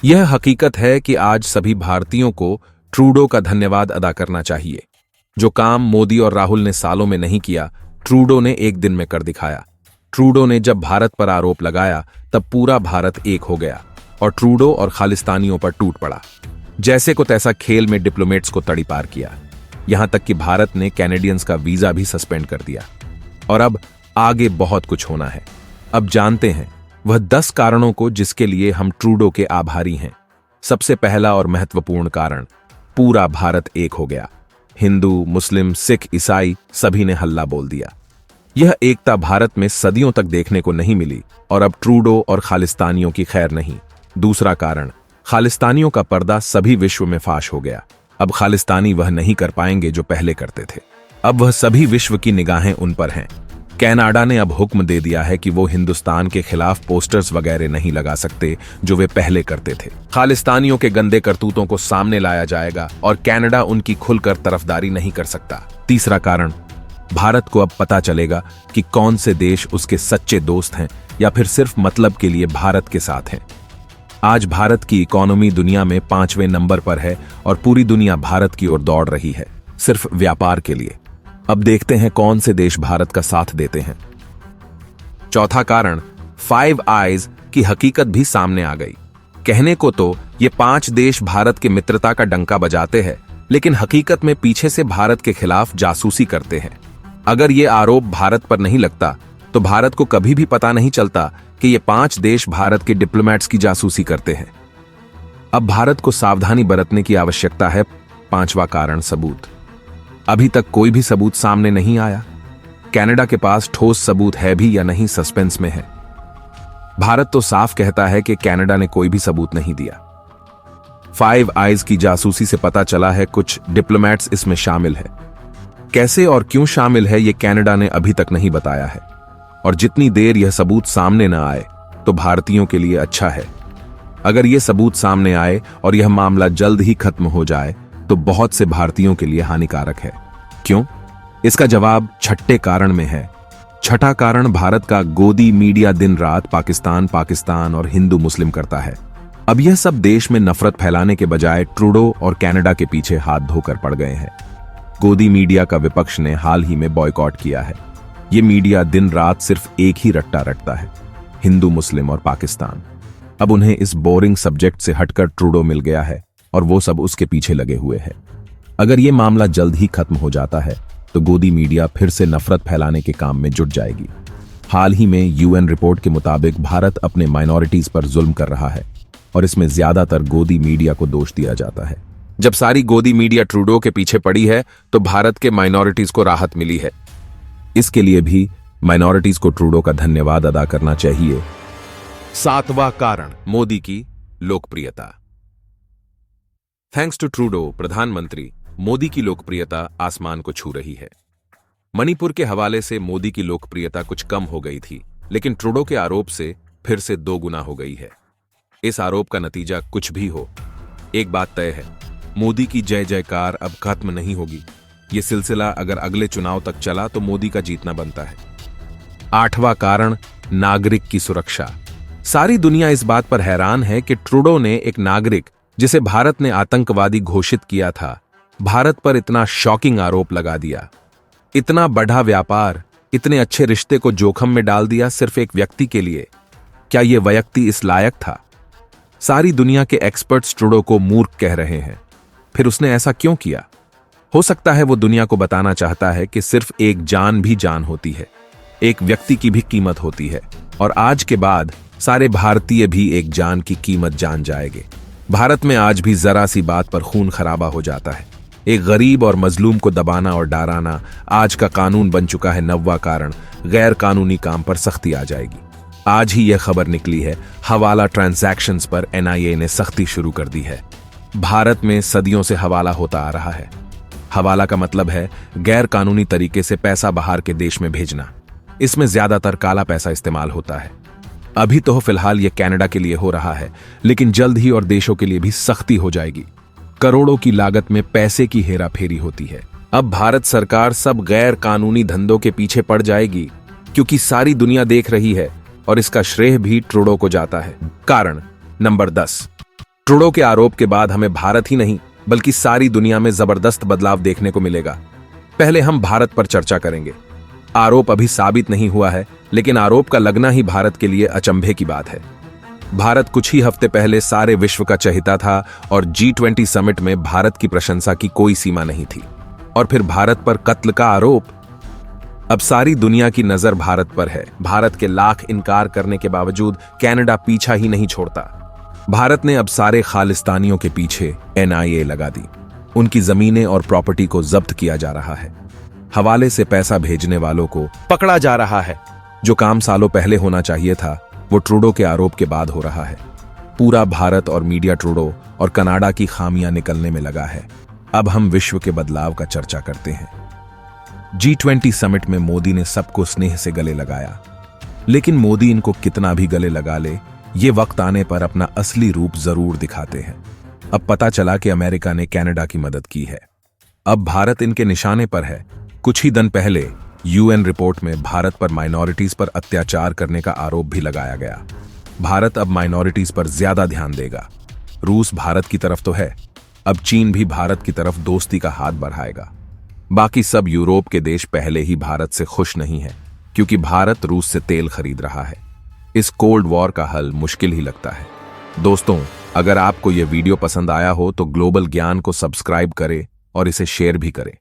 यह हकीकत है कि आज सभी भारतीयों को ट्रूडो का धन्यवाद अदा करना चाहिए। जो काम मोदी और राहुल ने सालों में नहीं किया, ट्रूडो ने एक दिन में कर दिखाया। ट्रूडो ने जब भारत पर आरोप लगाया तब पूरा भारत एक हो गया और ट्रूडो और खालिस्तानियों पर टूट पड़ा। जैसे को तैसा खेल में डिप्लोमेट्स को तड़ीपार किया। यहां तक कि भारत ने कैनेडियंस का वीजा भी सस्पेंड कर दिया। और अब आगे बहुत कुछ होना है। अब जानते हैं वह 10 कारणों को जिसके लिए हम ट्रूडो के आभारी हैं। सबसे पहला और महत्वपूर्ण कारण, पूरा भारत एक हो गया। हिंदू, मुस्लिम, सिख, ईसाई सभी ने हल्ला बोल दिया। यह एकता भारत में सदियों तक देखने को नहीं मिली और अब ट्रूडो और खालिस्तानियों की खैर नहीं। दूसरा कारण, खालिस्तानियों का पर्दा सभी विश्व में फाश हो गया। अब खालिस्तानी वह नहीं कर पाएंगे जो पहले करते थे। अब वह सभी विश्व की निगाहें उन पर हैं। कनाडा ने अब हुक्म दे दिया है कि वो हिंदुस्तान के खिलाफ पोस्टर्स वगैरह नहीं लगा सकते जो वे पहले करते थे। खालिस्तानियों के गंदे करतूतों को सामने लाया जाएगा और कनाडा उनकी खुलकर तरफदारी नहीं कर सकता। तीसरा कारण, भारत को अब पता चलेगा कि कौन से देश उसके सच्चे दोस्त हैं या फिर सिर्फ मतलब के लिए भारत के साथ हैं। आज भारत की इकोनॉमी दुनिया में 5वें नंबर पर है और पूरी दुनिया भारत की ओर दौड़ रही है, सिर्फ व्यापार के लिए। अब देखते हैं कौन से देश भारत का साथ देते हैं। चौथा कारण, 5 आइज की हकीकत भी सामने आ गई। कहने को तो ये 5 देश भारत के मित्रता का डंका बजाते हैं, लेकिन हकीकत में पीछे से भारत के खिलाफ जासूसी करते हैं। अगर ये आरोप भारत पर नहीं लगता तो भारत को कभी भी पता नहीं चलता कि ये 5 देश भारत के डिप्लोमेट्स की जासूसी करते हैं। अब भारत को सावधानी बरतने की आवश्यकता है। 5वां कारण, सबूत। अभी तक कोई भी सबूत सामने नहीं आया। कनाडा के पास ठोस सबूत है भी या नहीं, सस्पेंस में है। भारत तो साफ कहता है कि कनाडा ने कोई भी सबूत नहीं दिया। 5 आइज की जासूसी से पता चला है कुछ डिप्लोमेट्स इसमें शामिल है। कैसे और क्यों शामिल है ये कनाडा ने अभी तक नहीं बताया है। और जितनी देर यह सबूत सामने न आए तो भारतीयों के लिए अच्छा है। अगर यह सबूत सामने आए और यह मामला जल्द ही खत्म हो जाए तो बहुत से भारतीयों के लिए हानिकारक है। क्यों? इसका जवाब छठे कारण में है। छठा कारण, भारत का गोदी मीडिया दिन रात पाकिस्तान पाकिस्तान और हिंदू मुस्लिम करता है। अब यह सब देश में नफरत फैलाने के बजाय ट्रूडो और कनाडा के पीछे हाथ धोकर पड़ गए हैं। गोदी मीडिया का विपक्ष ने हाल ही में बॉयकॉट किया है। ये मीडिया दिन रात सिर्फ एक ही रट्टा रटता है, हिंदू मुस्लिम और पाकिस्तान। अब उन्हें इस बोरिंग सब्जेक्ट से हटकर ट्रूडो मिल गया है और वो सब उसके पीछे लगे हुए हैं। अगर ये मामला जल्द ही खत्म हो जाता है तो गोदी मीडिया फिर से नफरत फैलाने के काम में जुट जाएगी। हाल ही में यूएन रिपोर्ट के मुताबिक भारत अपने माइनॉरिटीज पर जुल्म कर रहा है और इसमें ज्यादातर गोदी मीडिया को दोष दिया जाता है। जब सारी गोदी मीडिया ट्रूडो के पीछे पड़ी है तो भारत के माइनॉरिटीज को राहत मिली है। इसके लिए भी माइनॉरिटीज को ट्रूडो का धन्यवाद अदा करना चाहिए। 7वां कारण, मोदी की लोकप्रियता। थैंक्स टू ट्रूडो, प्रधानमंत्री मोदी की लोकप्रियता आसमान को छू रही है। मणिपुर के हवाले से मोदी की लोकप्रियता कुछ कम हो गई थी, लेकिन ट्रूडो के आरोप से फिर से 2 गुना हो गई है। इस आरोप का नतीजा कुछ भी हो, एक बात तय है, मोदी की जय जयकार अब खत्म नहीं होगी। यह सिलसिला अगर अगले चुनाव तक चला तो मोदी का जीतना बनता है। 8वां कारण, नागरिक की सुरक्षा। सारी दुनिया इस बात पर हैरान है कि ट्रूडो ने एक नागरिक जिसे भारत ने आतंकवादी घोषित किया था, भारत पर इतना शॉकिंग आरोप लगा दिया। इतना बढ़ा व्यापार, इतने अच्छे रिश्ते को जोखिम में डाल दिया सिर्फ एक व्यक्ति के लिए। क्या यह व्यक्ति इस लायक था? सारी दुनिया के एक्सपर्ट्स ट्रूडो को मूर्ख कह रहे हैं। फिर उसने ऐसा क्यों किया? हो सकता है वो दुनिया को बताना चाहता है कि सिर्फ एक जान भी जान होती है, एक व्यक्ति की भी कीमत होती है, और आज के बाद सारे भारतीय भी एक जान की कीमत जान जाएंगे। भारत में आज भी जरा सी बात पर खून खराबा हो जाता है। एक गरीब और मजलूम को दबाना और डराना आज का कानून बन चुका है। 9वां कारण, गैर कानूनी काम पर सख्ती आ जाएगी। आज ही यह खबर निकली है, हवाला ट्रांजैक्शंस पर एनआईए ने सख्ती शुरू कर दी है। भारत में सदियों से हवाला होता आ रहा है। हवाला का मतलब है गैर कानूनी तरीके से पैसा बाहर के देश में भेजना। इसमें ज्यादातर काला पैसा इस्तेमाल होता है। अभी तो फिलहाल यह कनाडा के लिए हो रहा है, लेकिन जल्द ही और देशों के लिए भी सख्ती हो जाएगी। करोड़ों की लागत में पैसे की हेराफेरी होती है। अब भारत सरकार सब गैर कानूनी धंधों के पीछे पड़ जाएगी, क्योंकि सारी दुनिया देख रही है और इसका श्रेय भी ट्रूडो को जाता है। कारण नंबर 10, ट्रूडो के आरोप के बाद हमें भारत ही नहीं बल्कि सारी दुनिया में जबरदस्त बदलाव देखने को मिलेगा। पहले हम भारत पर चर्चा करेंगे। आरोप अभी साबित नहीं हुआ है, लेकिन आरोप का लगना ही भारत के लिए अचंभे की बात है। भारत कुछ ही हफ्ते पहले सारे विश्व का चहेता था और G20 समिट में भारत की प्रशंसा की कोई सीमा नहीं थी। और फिर भारत पर कत्ल का आरोप। अब सारी दुनिया की नजर भारत पर है। भारत के लाख इनकार करने के बावजूद कनाडा पीछा ही नहीं छोड़ता। भारत ने अब सारे खालिस्तानियों के पीछे NIA लगा दी। उनकी जमीनें और प्रॉपर्टी को जब्त किया जा रहा है। हवाले से पैसा भेजने वालों को पकड़ा जा रहा है। जो काम सालों पहले होना चाहिए था, वो ट्रूडो के आरोप के बाद हो रहा है। पूरा भारत और मीडिया ट्रूडो और कनाडा की खामियां निकलने में लगा है। अब हम विश्व के बदलाव का चर्चा करते हैं। G20 समिट में मोदी ने सबको स्नेह से गले लगाया, लेकिन मोदी इनको कितना भी गले लगा ले, ये वक्त आने पर अपना असली रूप जरूर दिखाते हैं। अब पता चला कि अमेरिका ने कनाडा की मदद की है। अब भारत इनके निशाने पर है। कुछ ही दिन पहले UN रिपोर्ट में भारत पर माइनॉरिटीज पर अत्याचार करने का आरोप भी लगाया गया। भारत अब माइनॉरिटीज पर ज्यादा ध्यान देगा। रूस भारत की तरफ तो है, अब चीन भी भारत की तरफ दोस्ती का हाथ बढ़ाएगा। बाकी सब यूरोप के देश पहले ही भारत से खुश नहीं है, क्योंकि भारत रूस से तेल खरीद रहा है। इस कोल्ड वॉर का हल मुश्किल ही लगता है। दोस्तों, अगर आपको यह वीडियो पसंद आया हो तो ग्लोबल ज्ञान को सब्सक्राइब करें और इसे शेयर भी करें।